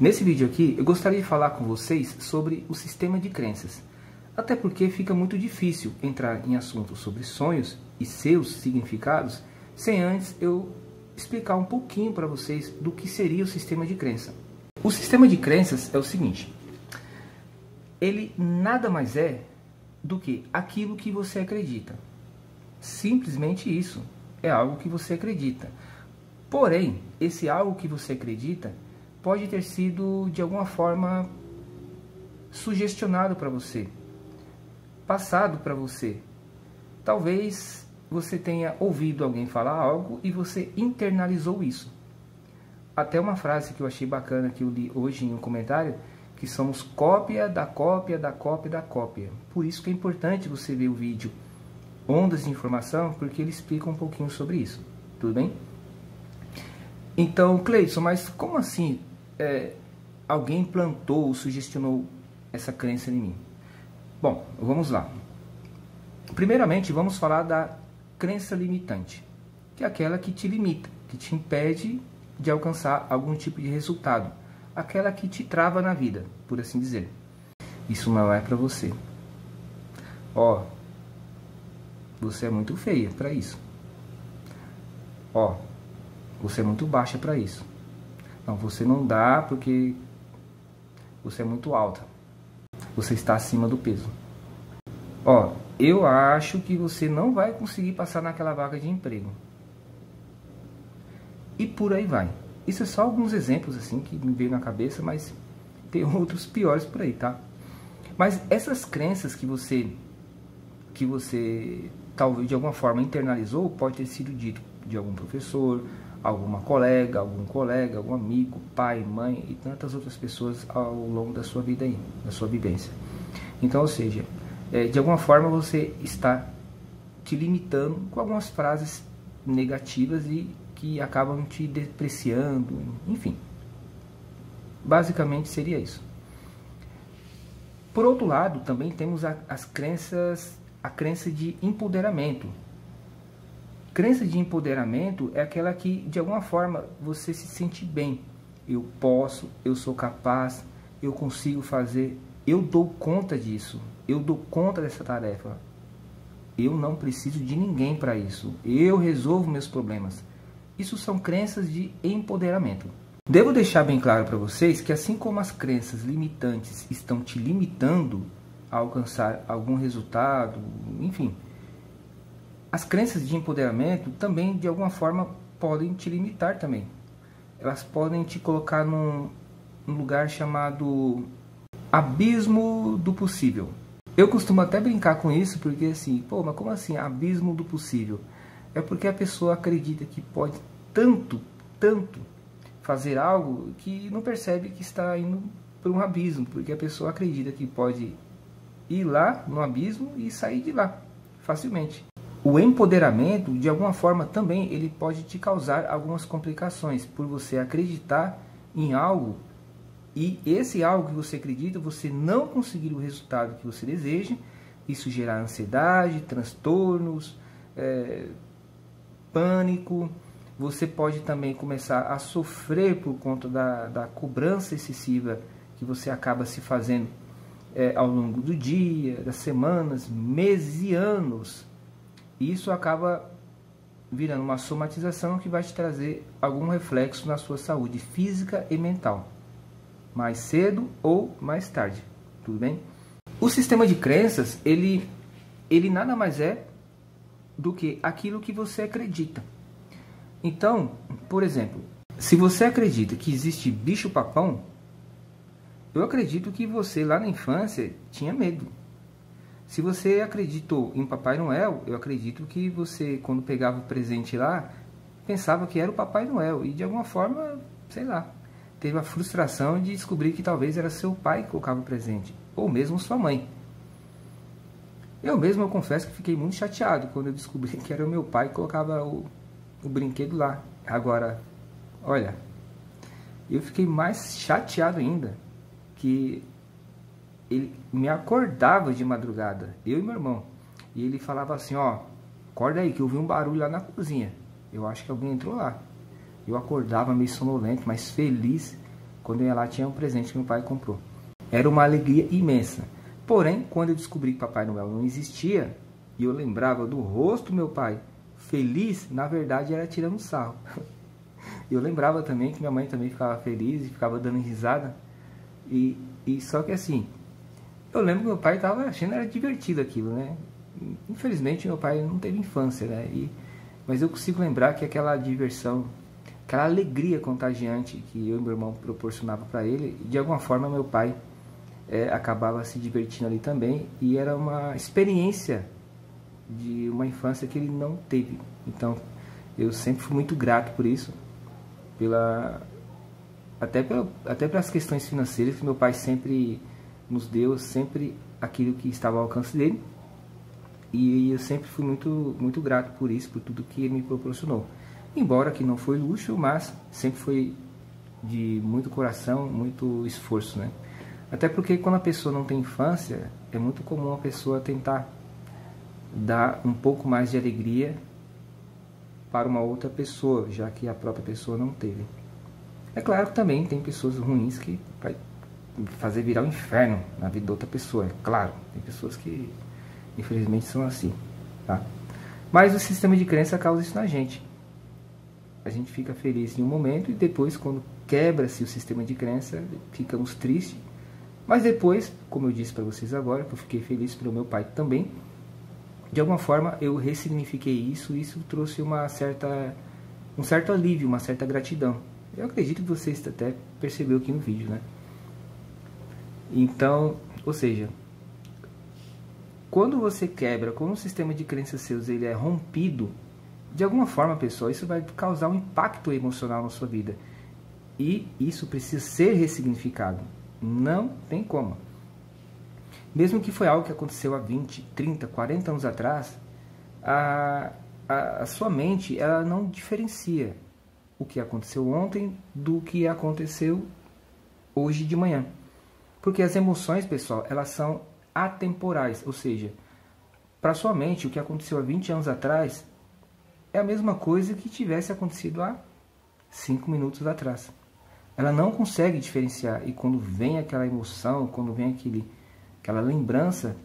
Nesse vídeo aqui, eu gostaria de falar com vocês sobre o sistema de crenças. Até porque fica muito difícil entrar em assuntos sobre sonhos e seus significados sem antes eu explicar um pouquinho para vocês do que seria o sistema de crença. O sistema de crenças é o seguinte: ele nada mais é do que aquilo que você acredita. Simplesmente isso, é algo que você acredita. Porém, esse algo que você acredita pode ter sido de alguma forma sugestionado para você, passado para você. Talvez você tenha ouvido alguém falar algo e você internalizou isso. Até uma frase que eu achei bacana que eu li hoje em um comentário, que somos cópia da cópia da cópia da cópia. Por isso que é importante você ver o vídeo Ondas de Informação, porque ele explica um pouquinho sobre isso. Tudo bem? Então, Cleidson, mas como assim alguém plantou ou sugestionou essa crença em mim? Bom, vamos lá. Primeiramente, vamos falar da crença limitante, que é aquela que te limita, que te impede de alcançar algum tipo de resultado, aquela que te trava na vida, por assim dizer. Isso não é para você. Ó, você é muito feia para isso. Ó, você é muito baixa para isso. Não, você não dá porque você é muito alta. Você está acima do peso. Ó, eu acho que você não vai conseguir passar naquela vaga de emprego. E por aí vai. Isso é só alguns exemplos assim que me veio na cabeça, mas tem outros piores por aí, tá? Mas essas crenças que você talvez de alguma forma internalizou, pode ter sido dito de algum professor, alguma colega, algum amigo, pai, mãe e tantas outras pessoas ao longo da sua vida aí, da sua vivência. Então, ou seja, de alguma forma você está te limitando com algumas frases negativas e que acabam te depreciando, enfim. Basicamente seria isso. Por outro lado, também temos a crença de empoderamento. Crença de empoderamento é aquela que, de alguma forma, você se sente bem. Eu posso, eu sou capaz, eu consigo fazer, eu dou conta disso, eu dou conta dessa tarefa. Eu não preciso de ninguém para isso, eu resolvo meus problemas. Isso são crenças de empoderamento. Devo deixar bem claro para vocês que assim como as crenças limitantes estão te limitando a alcançar algum resultado, enfim, as crenças de empoderamento também de alguma forma podem te limitar também. Elas podem te colocar num lugar chamado abismo do possível. Eu costumo até brincar com isso porque assim, pô, mas como assim abismo do possível? É porque a pessoa acredita que pode tanto fazer algo que não percebe que está indo para um abismo, porque a pessoa acredita que pode ir lá no abismo e sair de lá facilmente. O empoderamento, de alguma forma, também ele pode te causar algumas complicações, por você acreditar em algo e esse algo que você acredita, você não conseguir o resultado que você deseja, isso gerar ansiedade, transtornos, pânico. Você pode também começar a sofrer por conta da cobrança excessiva que você acaba se fazendo ao longo do dia, das semanas, meses e anos. E isso acaba virando uma somatização que vai te trazer algum reflexo na sua saúde física e mental, mais cedo ou mais tarde, tudo bem? O sistema de crenças, ele nada mais é do que aquilo que você acredita. Então, por exemplo, se você acredita que existe bicho-papão, eu acredito que você lá na infância tinha medo. Se você acreditou em Papai Noel, eu acredito que você, quando pegava o presente lá, pensava que era o Papai Noel. E de alguma forma, sei lá, teve a frustração de descobrir que talvez era seu pai que colocava o presente, ou mesmo sua mãe. Eu confesso que fiquei muito chateado quando eu descobri que era o meu pai que colocava o brinquedo lá. Agora, olha, eu fiquei mais chateado ainda, que ele me acordava de madrugada, eu e meu irmão, e ele falava assim, ó, acorda aí que eu vi um barulho lá na cozinha, eu acho que alguém entrou lá. Eu acordava meio sonolento, mas feliz, Quando eu ia lá, tinha um presente que meu pai comprou. Era uma alegria imensa. Porém, quando eu descobri que Papai Noel não existia, e eu lembrava do rosto do meu pai feliz, na verdade era tirando sarro. Eu lembrava também que minha mãe também ficava feliz e ficava dando risada. E só que assim, eu lembro que meu pai estava achando era divertido aquilo, né? Infelizmente meu pai não teve infância, né? Mas eu consigo lembrar que aquela diversão, aquela alegria contagiante que eu e meu irmão proporcionava para ele, de alguma forma meu pai acabava se divertindo ali também, e era uma experiência de uma infância que ele não teve. Então eu sempre fui muito grato por isso, até pelas questões financeiras que meu pai sempre nos deu, sempre aquilo que estava ao alcance dele, e eu sempre fui muito grato por isso, por tudo que ele me proporcionou. Embora que não foi luxo, mas sempre foi de muito coração, muito esforço, né? Até porque quando a pessoa não tem infância, é muito comum a pessoa tentar dar um pouco mais de alegria para uma outra pessoa, já que a própria pessoa não teve. É claro que também tem pessoas ruins que vai fazer virar um inferno na vida da outra pessoa, é claro. Tem pessoas que infelizmente são assim, tá? Mas o sistema de crença causa isso na gente. A gente fica feliz em um momento e depois, quando quebra-se o sistema de crença, ficamos tristes. Mas depois, como eu disse para vocês agora, que eu fiquei feliz pelo meu pai também, de alguma forma eu ressignifiquei isso, e isso trouxe um certo alívio, uma certa gratidão. Eu acredito que vocês até perceberam aqui no vídeo, né? Então, ou seja, quando você quebra, quando o sistema de crenças seus ele é rompido, de alguma forma, pessoal, isso vai causar um impacto emocional na sua vida. E isso precisa ser ressignificado. Não tem como. Mesmo que foi algo que aconteceu há 20, 30, 40 anos atrás, a sua mente ela não diferencia o que aconteceu ontem do que aconteceu hoje de manhã. Porque as emoções, pessoal, elas são atemporais. Ou seja, para sua mente, o que aconteceu há 20 anos atrás é a mesma coisa que tivesse acontecido há 5 minutos atrás. Ela não consegue diferenciar. E quando vem aquela emoção, quando vem aquela lembrança,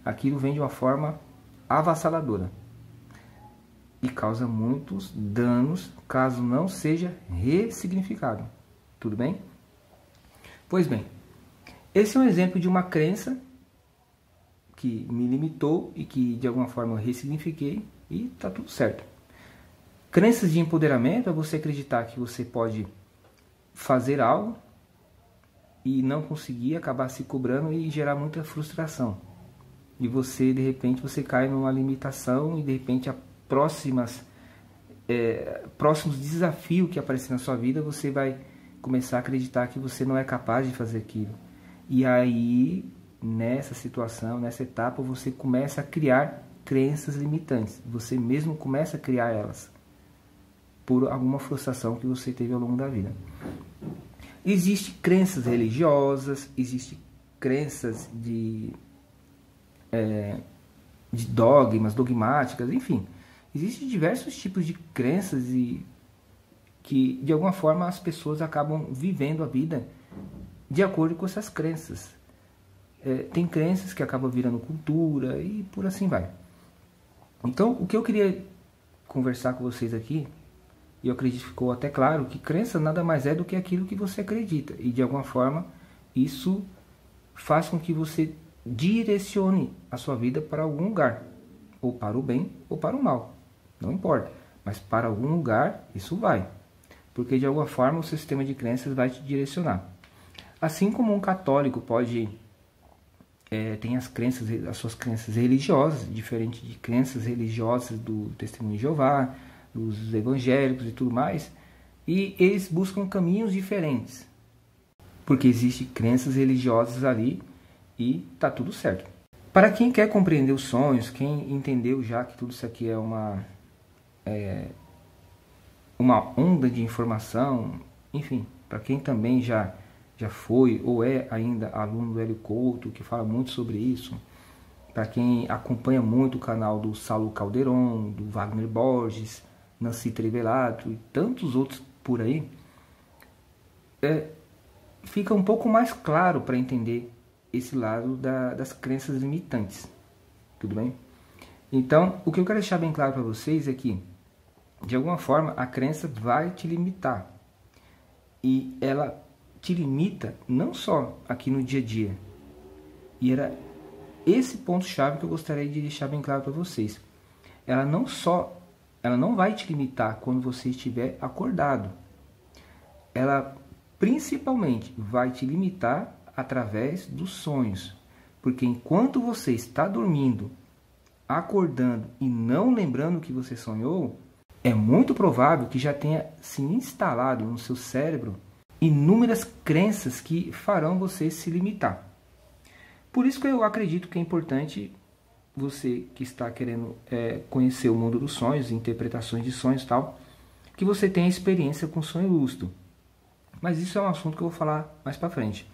aquilo vem de uma forma avassaladora. E causa muitos danos caso não seja ressignificado. Tudo bem? Pois bem, esse é um exemplo de uma crença que me limitou e que de alguma forma eu ressignifiquei e está tudo certo. Crenças de empoderamento é você acreditar que você pode fazer algo e não conseguir, acabar se cobrando e gerar muita frustração. E você, de repente, você cai numa limitação e de repente próximos desafios que aparecer na sua vida, você vai começar a acreditar que você não é capaz de fazer aquilo. E aí, nessa situação, nessa etapa, você começa a criar crenças limitantes. Você mesmo começa a criar elas por alguma frustração que você teve ao longo da vida. Existem crenças religiosas, existem crenças de dogmas, dogmáticas, enfim. Existem diversos tipos de crenças e que, de alguma forma, as pessoas acabam vivendo a vida de acordo com essas crenças. Tem crenças que acabam virando cultura e por assim vai. Então, o que eu queria conversar com vocês aqui, e eu acredito que ficou até claro, que crença nada mais é do que aquilo que você acredita. E, de alguma forma, isso faz com que você direcione a sua vida para algum lugar. Ou para o bem ou para o mal. Não importa. Mas para algum lugar, isso vai. Porque, de alguma forma, o seu sistema de crenças vai te direcionar. Assim como um católico pode... tem as suas crenças religiosas, diferente de crenças religiosas do Testemunho de Jeová, dos evangélicos e tudo mais, e eles buscam caminhos diferentes, porque existem crenças religiosas ali e tá tudo certo. Para quem quer compreender os sonhos, quem entendeu já que tudo isso aqui é uma onda de informação, enfim, para quem também já foi ou é ainda aluno do Hélio Couto, que fala muito sobre isso, para quem acompanha muito o canal do Saulo Calderon, do Wagner Borges, Nancy Trevelato e tantos outros por aí, fica um pouco mais claro para entender esse lado das crenças limitantes. Tudo bem? Então, o que eu quero deixar bem claro para vocês é que, de alguma forma, a crença vai te limitar. E ela te limita não só aqui no dia a dia. E era esse ponto-chave que eu gostaria de deixar bem claro para vocês. Ela não vai te limitar quando você estiver acordado. Ela principalmente vai te limitar através dos sonhos. Porque enquanto você está dormindo, acordando e não lembrando o que você sonhou, é muito provável que já tenha se instalado no seu cérebro inúmeras crenças que farão você se limitar. Por isso que eu acredito que é importante você que está querendo conhecer o mundo dos sonhos, interpretações de sonhos e tal, que você tenha experiência com sonho lúcido. Mas isso é um assunto que eu vou falar mais para frente.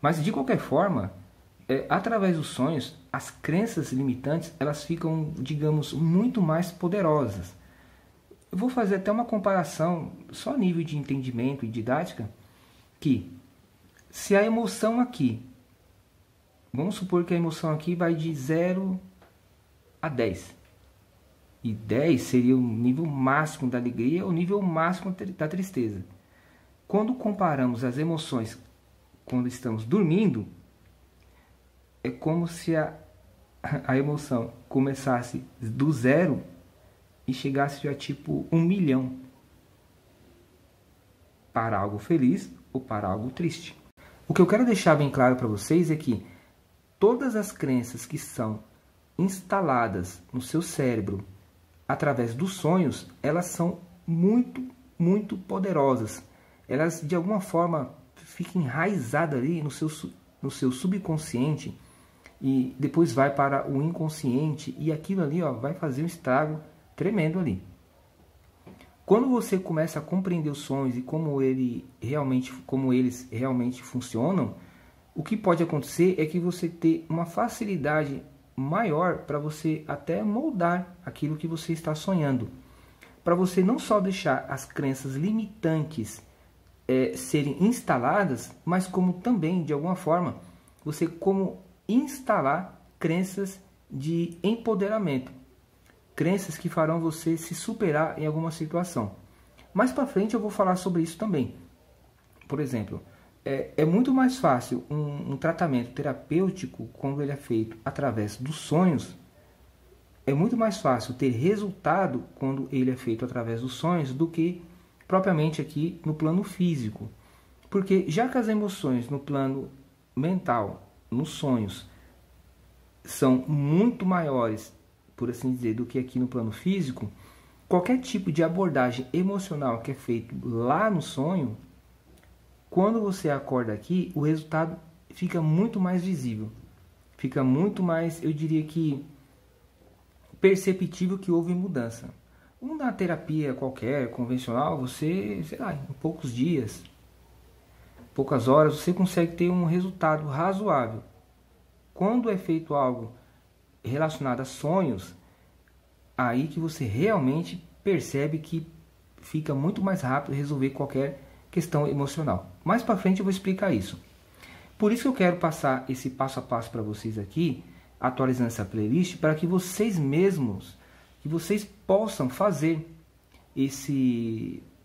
Mas de qualquer forma, através dos sonhos, as crenças limitantes elas ficam, digamos, muito mais poderosas. Eu vou fazer até uma comparação, só a nível de entendimento e didática, que se a emoção aqui, vamos supor que a emoção aqui vai de 0 a 10. E 10 seria o nível máximo da alegria, o nível máximo da tristeza. Quando comparamos as emoções quando estamos dormindo, é como se a emoção começasse do 0 e chegasse já tipo 1 milhão para algo feliz ou para algo triste. O que eu quero deixar bem claro para vocês é que todas as crenças que são instaladas no seu cérebro através dos sonhos, elas são muito, muito poderosas. Elas de alguma forma ficam enraizadas ali no seu subconsciente e depois vai para o inconsciente e aquilo ali vai fazer um estrago tremendo ali. Quando você começa a compreender os sonhos e como eles realmente funcionam, o que pode acontecer é que você ter uma facilidade maior para você até moldar aquilo que você está sonhando. Para você não só deixar as crenças limitantes serem instaladas, mas como também, de alguma forma, você como instalar crenças de empoderamento. Crenças que farão você se superar em alguma situação. Mais para frente eu vou falar sobre isso também. Por exemplo, é muito mais fácil um tratamento terapêutico quando ele é feito através dos sonhos. É muito mais fácil ter resultado quando ele é feito através dos sonhos do que propriamente aqui no plano físico. Porque já que as emoções no plano mental, nos sonhos, são muito maiores, por assim dizer, do que aqui no plano físico, qualquer tipo de abordagem emocional que é feito lá no sonho, quando você acorda aqui, o resultado fica muito mais visível. Fica muito mais, eu diria que, perceptível que houve mudança. Uma terapia qualquer, convencional, você, sei lá, em poucos dias, poucas horas, você consegue ter um resultado razoável. Quando é feito algo relacionado a sonhos, aí que você realmente percebe que fica muito mais rápido resolver qualquer questão emocional. Mais para frente eu vou explicar isso. Por isso que eu quero passar esse passo a passo para vocês aqui, atualizando essa playlist, para que vocês mesmos, que vocês possam fazer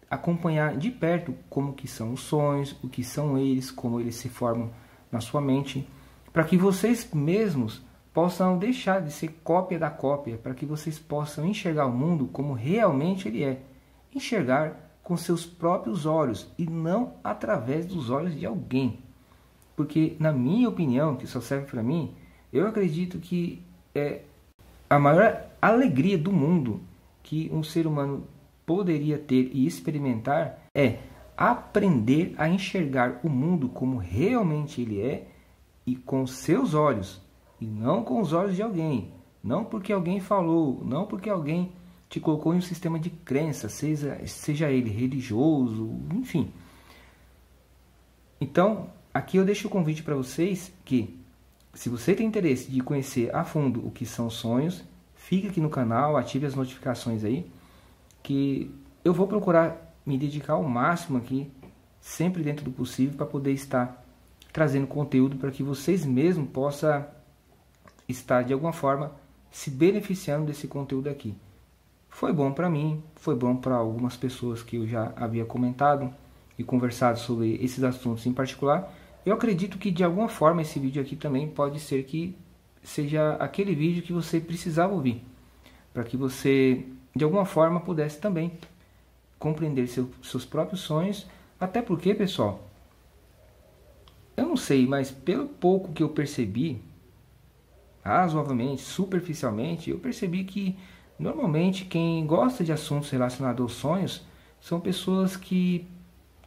acompanhar de perto como que são os sonhos, o que são eles, como eles se formam na sua mente, para que vocês mesmos possam deixar de ser cópia da cópia, para que vocês possam enxergar o mundo como realmente ele é. Enxergar com seus próprios olhos e não através dos olhos de alguém. Porque, na minha opinião, que só serve para mim, eu acredito que a maior alegria do mundo que um ser humano poderia ter e experimentar é aprender a enxergar o mundo como realmente ele é e com seus olhos, e não com os olhos de alguém. Não porque alguém falou, não porque alguém te colocou em um sistema de crença, seja ele religioso, enfim. Então, aqui eu deixo o convite para vocês que, se você tem interesse de conhecer a fundo o que são sonhos, fique aqui no canal, ative as notificações aí, que eu vou procurar me dedicar ao máximo aqui sempre dentro do possível, para poder estar trazendo conteúdo para que vocês mesmos possam estar de alguma forma se beneficiando desse conteúdo aqui. Foi bom para mim, foi bom para algumas pessoas que eu já havia comentado e conversado sobre esses assuntos em particular. Eu acredito que de alguma forma esse vídeo aqui também pode ser que seja aquele vídeo que você precisava ouvir, para que você de alguma forma pudesse também compreender seus próprios sonhos. Até porque, pessoal, eu não sei, mas pelo pouco que eu percebi, razoavelmente, superficialmente, eu percebi que normalmente quem gosta de assuntos relacionados aos sonhos são pessoas que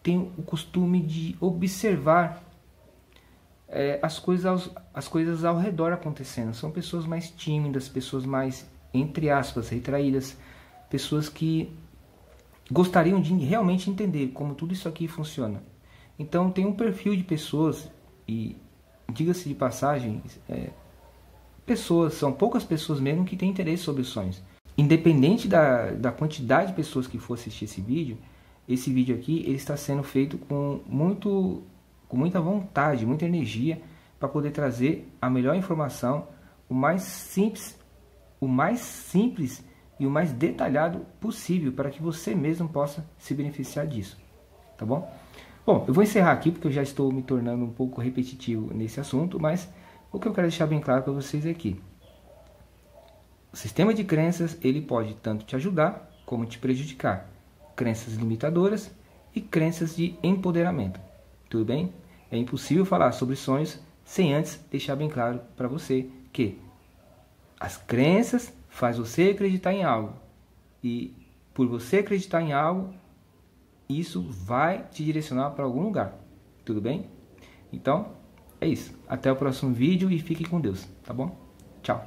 têm o costume de observar as coisas ao redor acontecendo. São pessoas mais tímidas, pessoas mais, entre aspas, retraídas, pessoas que gostariam de realmente entender como tudo isso aqui funciona. Então tem um perfil de pessoas, e diga-se de passagem, são poucas pessoas mesmo que têm interesse sobre os sonhos. Independente da quantidade de pessoas que for assistir esse vídeo aqui ele está sendo feito com muita vontade, muita energia, para poder trazer a melhor informação, o mais simples e o mais detalhado possível, para que você mesmo possa se beneficiar disso, tá bom? Bom, eu vou encerrar aqui porque eu já estou me tornando um pouco repetitivo nesse assunto, mas o que eu quero deixar bem claro para vocês é que o sistema de crenças, ele pode tanto te ajudar como te prejudicar. Crenças limitadoras e crenças de empoderamento. Tudo bem? É impossível falar sobre sonhos sem antes deixar bem claro para você que as crenças faz você acreditar em algo. E por você acreditar em algo, isso vai te direcionar para algum lugar. Tudo bem? Então, é isso. Até o próximo vídeo e fique com Deus, tá bom? Tchau.